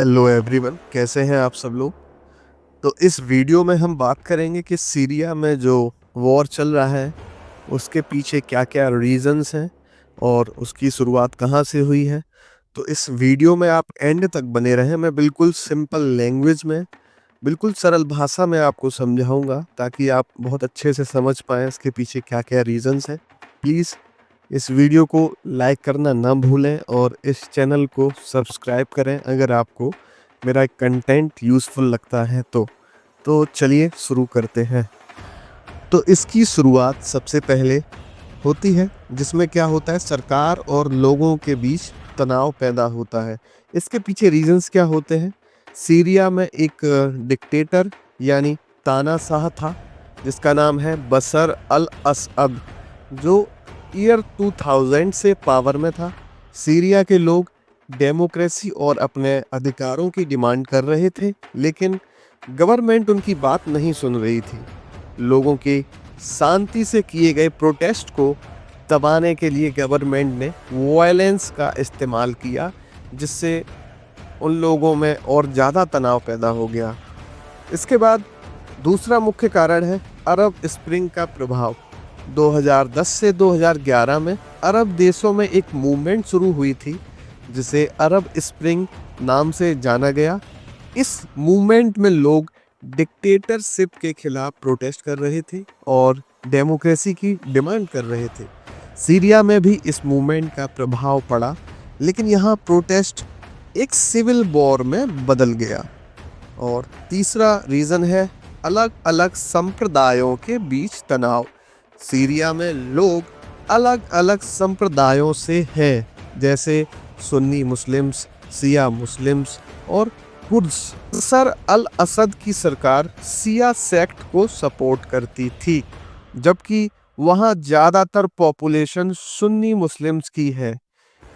Hello everyone, कैसे हैं आप सब लोग। तो इस वीडियो में हम बात करेंगे कि सीरिया में जो वॉर चल रहा है उसके पीछे क्या क्या रीजंस हैं और उसकी शुरुआत कहाँ से हुई है। तो इस वीडियो में आप एंड तक बने रहें। मैं बिल्कुल सिंपल लैंग्वेज में, बिल्कुल सरल भाषा में आपको समझाऊंगा ताकि आप बहुत अच्छे से समझ पाएँ इसके पीछे क्या क्या रीजंस हैं। प्लीज़ इस वीडियो को लाइक करना ना भूलें और इस चैनल को सब्सक्राइब करें अगर आपको मेरा कंटेंट यूज़फुल लगता है तो चलिए शुरू करते हैं। तो इसकी शुरुआत सबसे पहले होती है जिसमें क्या होता है, सरकार और लोगों के बीच तनाव पैदा होता है। इसके पीछे रीजंस क्या होते हैं। सीरिया में एक डिक्टेटर यानी तानाशाह था जिसका नाम है बशर अल असद, जो ईयर 2000 से पावर में था। सीरिया के लोग डेमोक्रेसी और अपने अधिकारों की डिमांड कर रहे थे, लेकिन गवर्नमेंट उनकी बात नहीं सुन रही थी। लोगों के शांति से किए गए प्रोटेस्ट को दबाने के लिए गवर्नमेंट ने वायलेंस का इस्तेमाल किया, जिससे उन लोगों में और ज़्यादा तनाव पैदा हो गया। इसके बाद दूसरा मुख्य कारण है अरब स्प्रिंग का प्रभाव। 2010 से 2011 में अरब देशों में एक मूवमेंट शुरू हुई थी जिसे अरब स्प्रिंग नाम से जाना गया। इस मूवमेंट में लोग डिक्टेटरशिप के खिलाफ प्रोटेस्ट कर रहे थे और डेमोक्रेसी की डिमांड कर रहे थे। सीरिया में भी इस मूवमेंट का प्रभाव पड़ा, लेकिन यहाँ प्रोटेस्ट एक सिविल वॉर में बदल गया। और तीसरा रीज़न है अलग अलग संप्रदायों के बीच तनाव। सीरिया में लोग अलग अलग संप्रदायों से हैं, जैसे सुन्नी मुस्लिम्स, शिया मुस्लिम्स और कुर्द्स। बशर अल असद की सरकार शिया सेक्ट को सपोर्ट करती थी, जबकि वहाँ ज़्यादातर पॉपुलेशन सुन्नी मुस्लिम्स की है।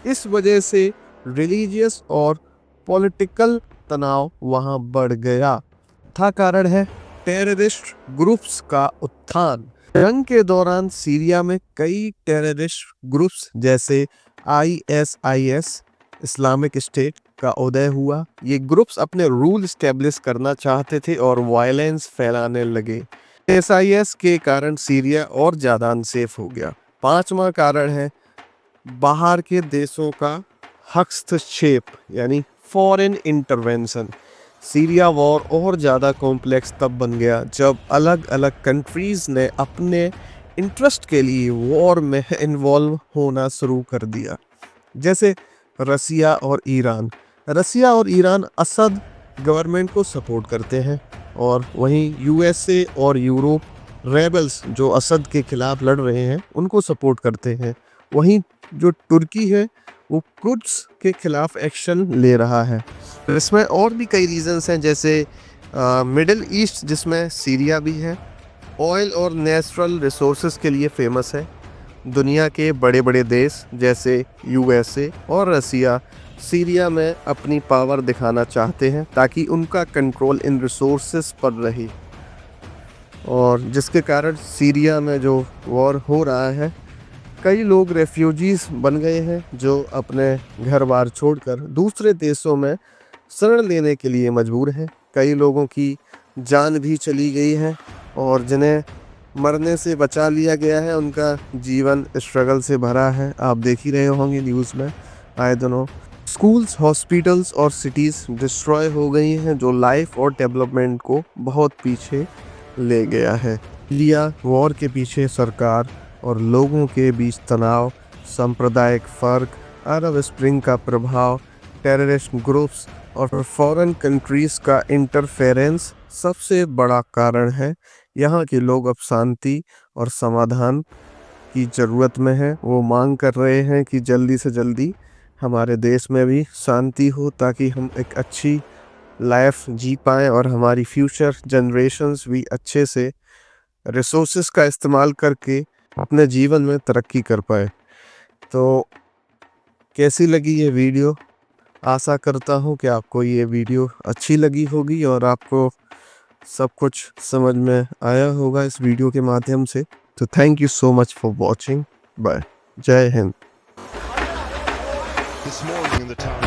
इस वजह से रिलीजियस और पॉलिटिकल तनाव वहाँ बढ़ गया। था कारण है टेररिस्ट ग्रुप्स का उत्थान। जंग के दौरान सीरिया में कई टेररिस्ट ग्रुप्स जैसे ISIS, इस्लामिक स्टेट का उदय हुआ। ये ग्रुप्स अपने रूल स्टेब्लिश करना चाहते थे और वायलेंस फैलाने लगे। ISIS के कारण सीरिया और ज़्यादा अनसेफ हो गया। पांचवा कारण है बाहर के देशों का हस्तक्षेप यानी फॉरेन इंटरवेंशन। सीरिया वॉर और ज़्यादा कॉम्प्लेक्स तब बन गया जब अलग अलग कंट्रीज़ ने अपने इंटरेस्ट के लिए वॉर में इन्वॉल्व होना शुरू कर दिया, जैसे रसिया और ईरान। रसिया और ईरान असद गवर्नमेंट को सपोर्ट करते हैं और वहीं USA और यूरोप रेबल्स जो असद के खिलाफ लड़ रहे हैं उनको सपोर्ट करते हैं। वहीं जो तुर्की है वो कुर्द्स के खिलाफ एक्शन ले रहा है। इसमें और भी कई रीजंस हैं, जैसे मिडिल ईस्ट जिसमें सीरिया भी है, ऑयल और नेचुरल रिसोर्सेज के लिए फेमस है। दुनिया के बड़े बड़े देश जैसे USA और रसिया सीरिया में अपनी पावर दिखाना चाहते हैं ताकि उनका कंट्रोल इन रिसोर्सेज पर रहे, और जिसके कारण सीरिया में जो वॉर हो रहा है कई लोग रेफ्यूजीज बन गए हैं जो अपने घर बार छोड़कर दूसरे देशों में शरण लेने के लिए मजबूर हैं। कई लोगों की जान भी चली गई है और जिन्हें मरने से बचा लिया गया है उनका जीवन स्ट्रगल से भरा है। आप देख ही रहे होंगे न्यूज़ में आए दिनों। स्कूल्स, हॉस्पिटल्स और सिटीज़ डिस्ट्रॉय हो गई हैं, जो लाइफ और डेवलपमेंट को बहुत पीछे ले गया है। सीरिया वॉर के पीछे सरकार और लोगों के बीच तनाव, सांप्रदायिक फ़र्क, अरब स्प्रिंग का प्रभाव, टेररिस्ट ग्रुप्स और फॉरेन कंट्रीज़ का इंटरफेरेंस सबसे बड़ा कारण है। यहाँ के लोग अब शांति और समाधान की ज़रूरत में हैं। वो मांग कर रहे हैं कि जल्दी से जल्दी हमारे देश में भी शांति हो ताकि हम एक अच्छी लाइफ जी पाएँ और हमारी फ्यूचर जनरेशन्स भी अच्छे से रिसोर्सेज का इस्तेमाल करके अपने जीवन में तरक्की कर पाए। तो कैसी लगी ये वीडियो? आशा करता हूँ कि आपको ये वीडियो अच्छी लगी होगी और आपको सब कुछ समझ में आया होगा इस वीडियो के माध्यम से। तो thank you so much for watching. Bye. जय Hind. This morning in the town